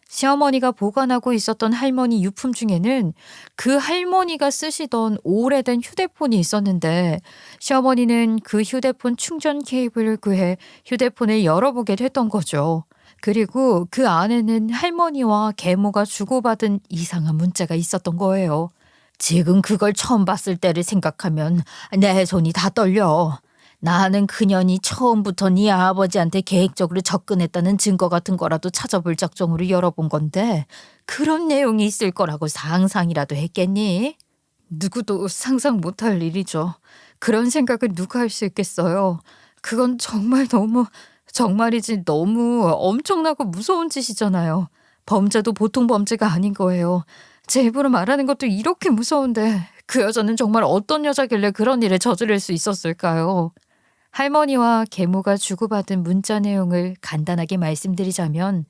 시어머니가 보관하고 있었던 할머니 유품 중에는 그 할머니가 쓰시던 오래된 휴대폰이 있었는데 시어머니는 그 휴대폰 충전 케이블을 구해 휴대폰을 열어보게 됐던 거죠. 그리고 그 안에는 할머니와 계모가 주고받은 이상한 문자가 있었던 거예요. 지금 그걸 처음 봤을 때를 생각하면 내 손이 다 떨려. 나는 그년이 처음부터 네 아버지한테 계획적으로 접근했다는 증거 같은 거라도 찾아볼 작정으로 열어본 건데 그런 내용이 있을 거라고 상상이라도 했겠니? 누구도 상상 못할 일이죠. 그런 생각을 누가 할 수 있겠어요. 그건 정말 정말이지 너무 엄청나고 무서운 짓이잖아요. 범죄도 보통 범죄가 아닌 거예요. 제 입으로 말하는 것도 이렇게 무서운데 그 여자는 정말 어떤 여자길래 그런 일을 저지를 수 있었을까요? 할머니와 계모가 주고받은 문자 내용을 간단하게 말씀드리자면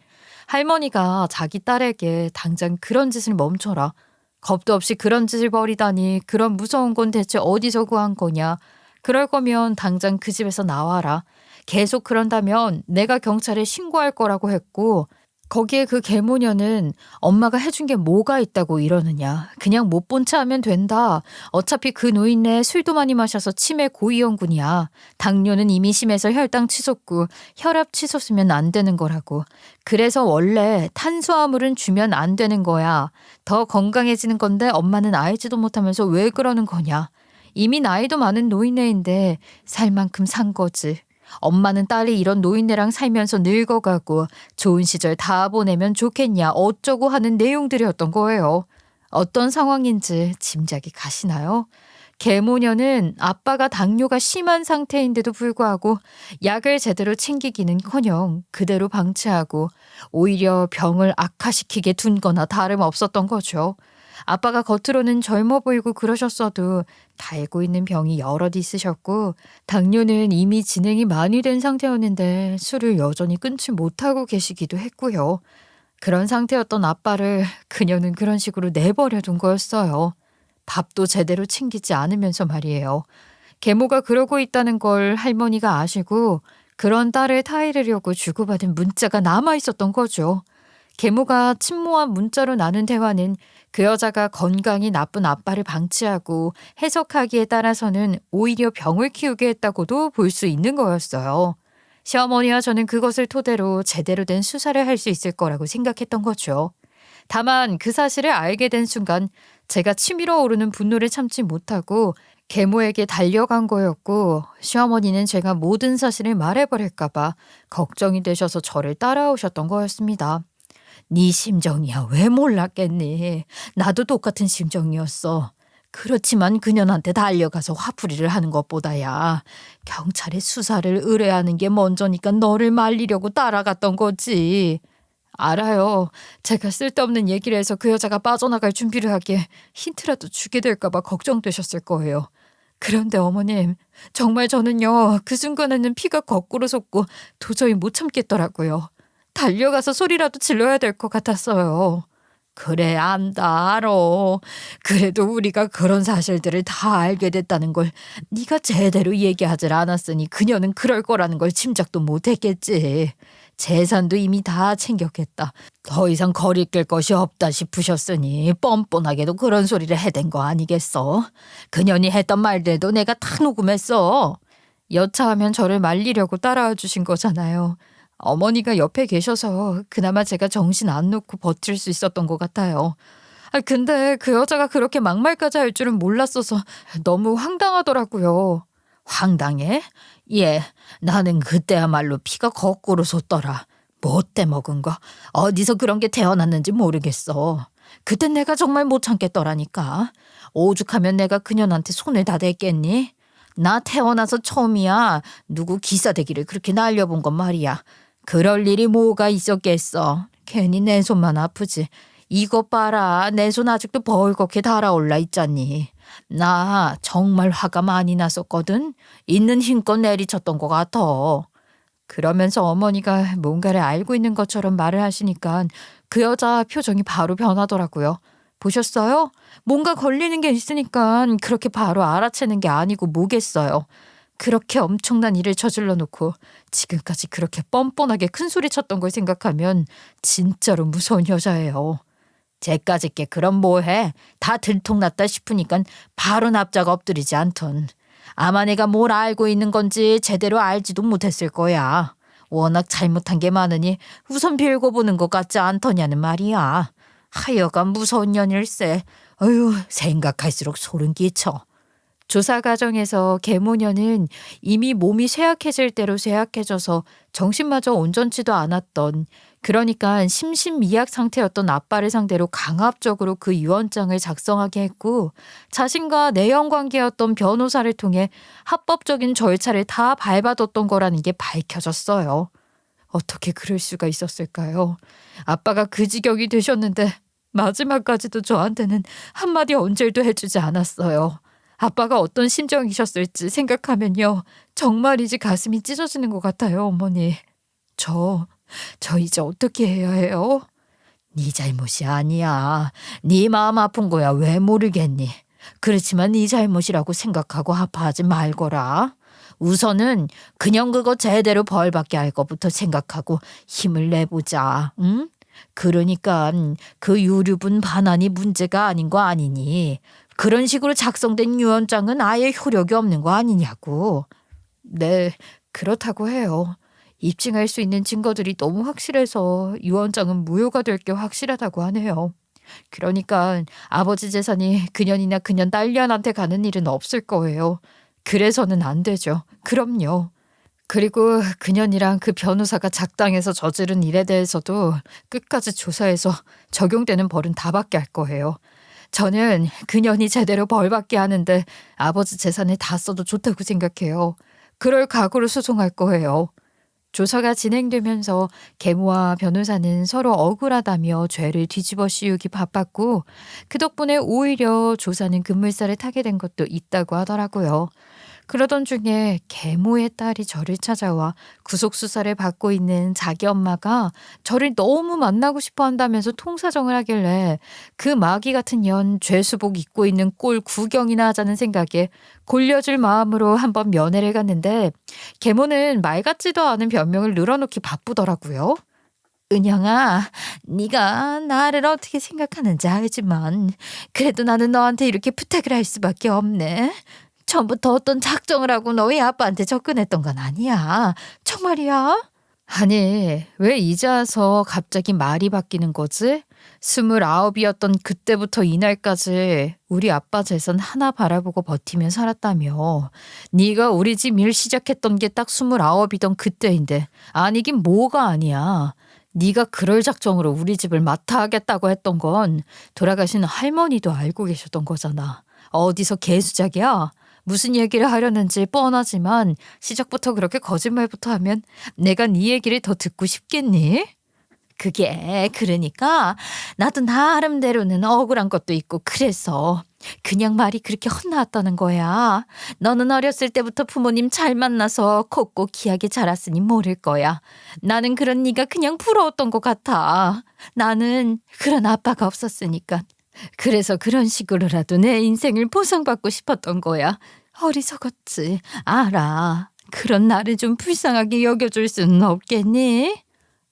할머니가 자기 딸에게 당장 그런 짓을 멈춰라. 겁도 없이 그런 짓을 벌이다니 그런 무서운 건 대체 어디서 구한 거냐. 그럴 거면 당장 그 집에서 나와라. 계속 그런다면 내가 경찰에 신고할 거라고 했고 거기에 그 계모녀는 엄마가 해준 게 뭐가 있다고 이러느냐. 그냥 못 본 체 하면 된다. 어차피 그 노인네 술도 많이 마셔서 치매 고위험군이야. 당뇨는 이미 심해서 혈당 치솟고 혈압 치솟으면 안 되는 거라고. 그래서 원래 탄수화물은 주면 안 되는 거야. 더 건강해지는 건데 엄마는 알지도 못하면서 왜 그러는 거냐. 이미 나이도 많은 노인네인데 살 만큼 산 거지. 엄마는 딸이 이런 노인네랑 살면서 늙어가고 좋은 시절 다 보내면 좋겠냐 어쩌고 하는 내용들이었던 거예요. 어떤 상황인지 짐작이 가시나요? 계모녀는 아빠가 당뇨가 심한 상태인데도 불구하고 약을 제대로 챙기기는커녕 그대로 방치하고 오히려 병을 악화시키게 둔 거나 다름없었던 거죠. 아빠가 겉으로는 젊어 보이고 그러셨어도 달고 있는 병이 여럿 있으셨고 당뇨는 이미 진행이 많이 된 상태였는데 술을 여전히 끊지 못하고 계시기도 했고요. 그런 상태였던 아빠를 그녀는 그런 식으로 내버려 둔 거였어요. 밥도 제대로 챙기지 않으면서 말이에요. 계모가 그러고 있다는 걸 할머니가 아시고 그런 딸을 타이르려고 주고받은 문자가 남아 있었던 거죠. 계모가 침모한 문자로 나눈 대화는 그 여자가 건강이 나쁜 아빠를 방치하고 해석하기에 따라서는 오히려 병을 키우게 했다고도 볼 수 있는 거였어요. 시어머니와 저는 그것을 토대로 제대로 된 수사를 할 수 있을 거라고 생각했던 거죠. 다만 그 사실을 알게 된 순간 제가 치밀어 오르는 분노를 참지 못하고 계모에게 달려간 거였고 시어머니는 제가 모든 사실을 말해버릴까 봐 걱정이 되셔서 저를 따라오셨던 거였습니다. 네 심정이야 왜 몰랐겠니? 나도 똑같은 심정이었어. 그렇지만 그년한테 달려가서 화풀이를 하는 것보다야 경찰에 수사를 의뢰하는 게 먼저니까 너를 말리려고 따라갔던 거지. 알아요. 제가 쓸데없는 얘기를 해서 그 여자가 빠져나갈 준비를 하기에 힌트라도 주게 될까 봐 걱정되셨을 거예요. 그런데 어머님, 정말 저는요 그 순간에는 피가 거꾸로 솟고 도저히 못 참겠더라고요. 달려가서 소리라도 질러야 될 것 같았어요. 그래 안다 알아. 그래도 우리가 그런 사실들을 다 알게 됐다는 걸 네가 제대로 얘기하질 않았으니 그녀는 그럴 거라는 걸 짐작도 못했겠지. 재산도 이미 다 챙겼겠다. 더 이상 거리낄 것이 없다 싶으셨으니 뻔뻔하게도 그런 소리를 해댄 거 아니겠어? 그년이 했던 말들도 내가 다 녹음했어. 여차하면 저를 말리려고 따라와 주신 거잖아요. 어머니가 옆에 계셔서 그나마 제가 정신 안 놓고 버틸 수 있었던 것 같아요. 근데 그 여자가 그렇게 막말까지 할 줄은 몰랐어서 너무 황당하더라고요. 황당해? 예, 나는 그때야말로 피가 거꾸로 솟더라. 못돼 먹은 거. 어디서 그런 게 태어났는지 모르겠어. 그땐 내가 정말 못 참겠더라니까. 오죽하면 내가 그년한테 손을 다 댔겠니? 나 태어나서 처음이야. 누구 기사대기를 그렇게 날려본 건 말이야. 그럴 일이 뭐가 있었겠어. 괜히 내 손만 아프지. 이것 봐라. 내 손 아직도 벌겋게 달아올라 있잖니. 나 정말 화가 많이 났었거든. 있는 힘껏 내리쳤던 것 같아. 그러면서 어머니가 뭔가를 알고 있는 것처럼 말을 하시니까 그 여자 표정이 바로 변하더라고요. 보셨어요? 뭔가 걸리는 게 있으니까 그렇게 바로 알아채는 게 아니고 뭐겠어요. 그렇게 엄청난 일을 저질러 놓고 지금까지 그렇게 뻔뻔하게 큰 소리 쳤던 걸 생각하면 진짜로 무서운 여자예요. 쟤까짓 게 그럼 뭐해? 다 들통났다 싶으니까 바로 납작 엎드리지 않던. 아마 내가 뭘 알고 있는 건지 제대로 알지도 못했을 거야. 워낙 잘못한 게 많으니 우선 빌고 보는 것 같지 않더냐는 말이야. 하여간 무서운 년일세. 어휴, 생각할수록 소름 끼쳐. 조사 과정에서 계모녀는 이미 몸이 쇠약해질 대로 쇠약해져서 정신마저 온전치도 않았던, 그러니까 심신미약 상태였던 아빠를 상대로 강압적으로 그 유언장을 작성하게 했고, 자신과 내연 관계였던 변호사를 통해 합법적인 절차를 다 밟아뒀던 거라는 게 밝혀졌어요. 어떻게 그럴 수가 있었을까요? 아빠가 그 지경이 되셨는데 마지막까지도 저한테는 한마디 언질도 해주지 않았어요. 아빠가 어떤 심정이셨을지 생각하면요, 정말이지 가슴이 찢어지는 것 같아요, 어머니. 저 이제 어떻게 해야 해요? 네 잘못이 아니야. 네 마음 아픈 거야 왜 모르겠니? 그렇지만 네 잘못이라고 생각하고 아파하지 말거라. 우선은 그냥 그거 제대로 벌받게 할 것부터 생각하고 힘을 내보자. 응? 그러니까 그 유류분 반환이 문제가 아닌 거 아니니? 그런 식으로 작성된 유언장은 아예 효력이 없는 거 아니냐고. 네, 그렇다고 해요. 입증할 수 있는 증거들이 너무 확실해서 유언장은 무효가 될 게 확실하다고 하네요. 그러니까 아버지 재산이 그년이나 그년 딸년한테 가는 일은 없을 거예요. 그래서는 안 되죠. 그럼요. 그리고 그년이랑 그 변호사가 작당해서 저지른 일에 대해서도 끝까지 조사해서 적용되는 벌은 다 받게 할 거예요. 저는 그년이 제대로 벌 받게 하는데 아버지 재산을 다 써도 좋다고 생각해요. 그럴 각오로 소송할 거예요. 조사가 진행되면서 계모와 변호사는 서로 억울하다며 죄를 뒤집어 씌우기 바빴고, 그 덕분에 오히려 조사는 급물살을 타게 된 것도 있다고 하더라고요. 그러던 중에 계모의 딸이 저를 찾아와 구속수사를 받고 있는 자기 엄마가 저를 너무 만나고 싶어 한다면서 통사정을 하길래 그 마귀 같은 년 죄수복 입고 있는 꼴 구경이나 하자는 생각에 골려줄 마음으로 한번 면회를 갔는데, 계모는 말 같지도 않은 변명을 늘어놓기 바쁘더라고요. 은영아, 네가 나를 어떻게 생각하는지 알지만 그래도 나는 너한테 이렇게 부탁을 할 수밖에 없네. 처음부터 어떤 작정을 하고 너희 아빠한테 접근했던 건 아니야. 정말이야? 아니, 왜 이제 와서 갑자기 말이 바뀌는 거지? 29이었던 그때부터 이날까지 우리 아빠 재산 하나 바라보고 버티며 살았다며. 네가 우리 집 일 시작했던 게 딱 29이던 그때인데 아니긴 뭐가 아니야. 네가 그럴 작정으로 우리 집을 맡아 하겠다고 했던 건 돌아가신 할머니도 알고 계셨던 거잖아. 어디서 개수작이야? 무슨 얘기를 하려는지 뻔하지만 시작부터 그렇게 거짓말부터 하면 내가 네 얘기를 더 듣고 싶겠니? 그게 그러니까 나도 나름대로는 억울한 것도 있고 그래서 그냥 말이 그렇게 헛나왔다는 거야. 너는 어렸을 때부터 부모님 잘 만나서 컸고 귀하게 자랐으니 모를 거야. 나는 그런 네가 그냥 부러웠던 것 같아. 나는 그런 아빠가 없었으니까. 그래서 그런 식으로라도 내 인생을 보상받고 싶었던 거야. 어리석었지. 알아. 그런 나를 좀 불쌍하게 여겨줄 수는 없겠니?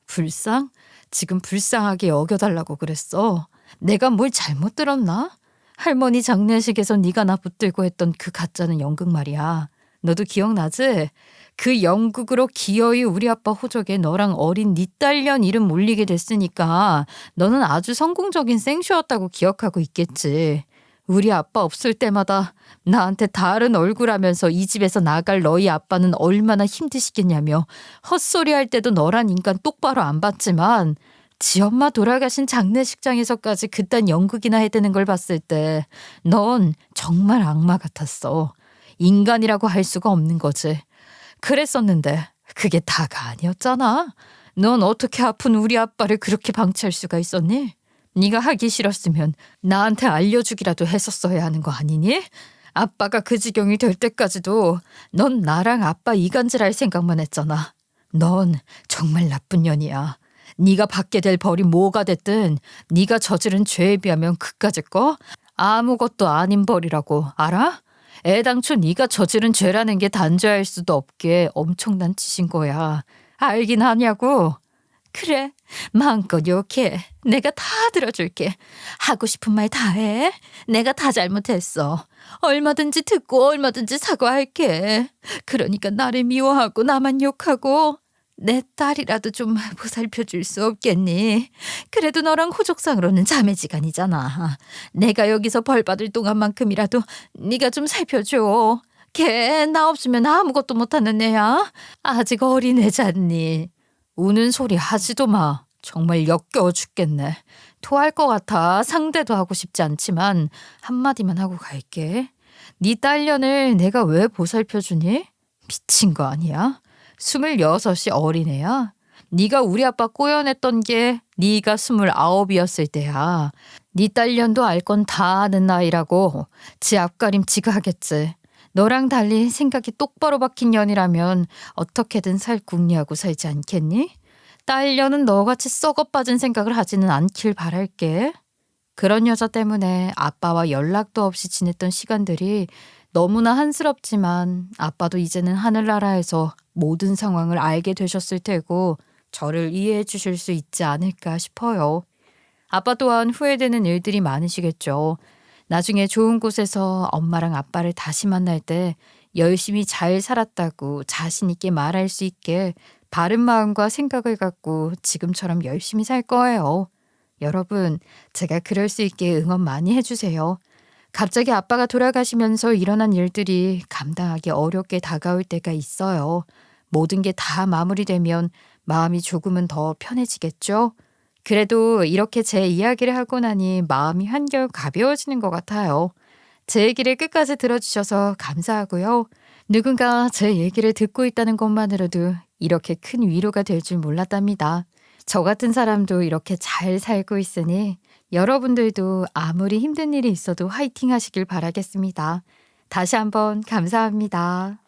불쌍? 지금 불쌍하게 여겨달라고 그랬어. 내가 뭘 잘못 들었나? 할머니 장례식에서 네가 나 붙들고 했던 그 가짜는 연극 말이야. 너도 기억나지? 그 연극으로 기어이 우리 아빠 호적에 너랑 어린 네 딸년 이름 올리게 됐으니까 너는 아주 성공적인 생쇼였다고 기억하고 있겠지. 우리 아빠 없을 때마다 나한테 다른 얼굴하면서 이 집에서 나갈 너희 아빠는 얼마나 힘드시겠냐며 헛소리 할 때도 너란 인간 똑바로 안 봤지만 지 엄마 돌아가신 장례식장에서까지 그딴 연극이나 해대는 걸 봤을 때 넌 정말 악마 같았어. 인간이라고 할 수가 없는 거지. 그랬었는데 그게 다가 아니었잖아. 넌 어떻게 아픈 우리 아빠를 그렇게 방치할 수가 있었니? 네가 하기 싫었으면 나한테 알려주기라도 했었어야 하는 거 아니니? 아빠가 그 지경이 될 때까지도 넌 나랑 아빠 이간질할 생각만 했잖아. 넌 정말 나쁜 년이야. 네가 받게 될 벌이 뭐가 됐든 네가 저지른 죄에 비하면 그까짓 거 아무것도 아닌 벌이라고 알아? 애당초 네가 저지른 죄라는 게 단죄할 수도 없게 엄청난 짓인 거야. 알긴 하냐고. 그래, 마음껏 욕해. 내가 다 들어줄게. 하고 싶은 말 다 해. 내가 다 잘못했어. 얼마든지 듣고 얼마든지 사과할게. 그러니까 나를 미워하고 나만 욕하고 내 딸이라도 좀 보살펴 줄 수 없겠니? 그래도 너랑 호족상으로는 자매지간이잖아. 내가 여기서 벌 받을 동안만큼이라도 네가 좀 살펴줘. 걔 나 없으면 아무것도 못하는 애야. 아직 어린 애잖니. 우는 소리 하지도 마. 정말 역겨워 죽겠네. 토할 것 같아. 상대도 하고 싶지 않지만 한마디만 하고 갈게. 네 딸년을 내가 왜 보살펴주니? 미친 거 아니야? 26이 어린애야. 네가 우리 아빠 꼬여냈던 게 네가 29이었을 때야. 네 딸년도 알 건 다 아는 나이라고. 지 앞가림 지가 하겠지. 너랑 달리 생각이 똑바로 박힌 년이라면 어떻게든 살 궁리하고 살지 않겠니? 딸년은 너같이 썩어 빠진 생각을 하지는 않길 바랄게. 그런 여자 때문에 아빠와 연락도 없이 지냈던 시간들이 너무나 한스럽지만 아빠도 이제는 하늘나라에서 모든 상황을 알게 되셨을 테고 저를 이해해 주실 수 있지 않을까 싶어요. 아빠 또한 후회되는 일들이 많으시겠죠. 나중에 좋은 곳에서 엄마랑 아빠를 다시 만날 때 열심히 잘 살았다고 자신 있게 말할 수 있게 바른 마음과 생각을 갖고 지금처럼 열심히 살 거예요. 여러분, 제가 그럴 수 있게 응원 많이 해주세요. 갑자기 아빠가 돌아가시면서 일어난 일들이 감당하기 어렵게 다가올 때가 있어요. 모든 게 다 마무리되면 마음이 조금은 더 편해지겠죠? 그래도 이렇게 제 이야기를 하고 나니 마음이 한결 가벼워지는 것 같아요. 제 얘기를 끝까지 들어주셔서 감사하고요. 누군가 제 얘기를 듣고 있다는 것만으로도 이렇게 큰 위로가 될 줄 몰랐답니다. 저 같은 사람도 이렇게 잘 살고 있으니 여러분들도 아무리 힘든 일이 있어도 화이팅 하시길 바라겠습니다. 다시 한번 감사합니다.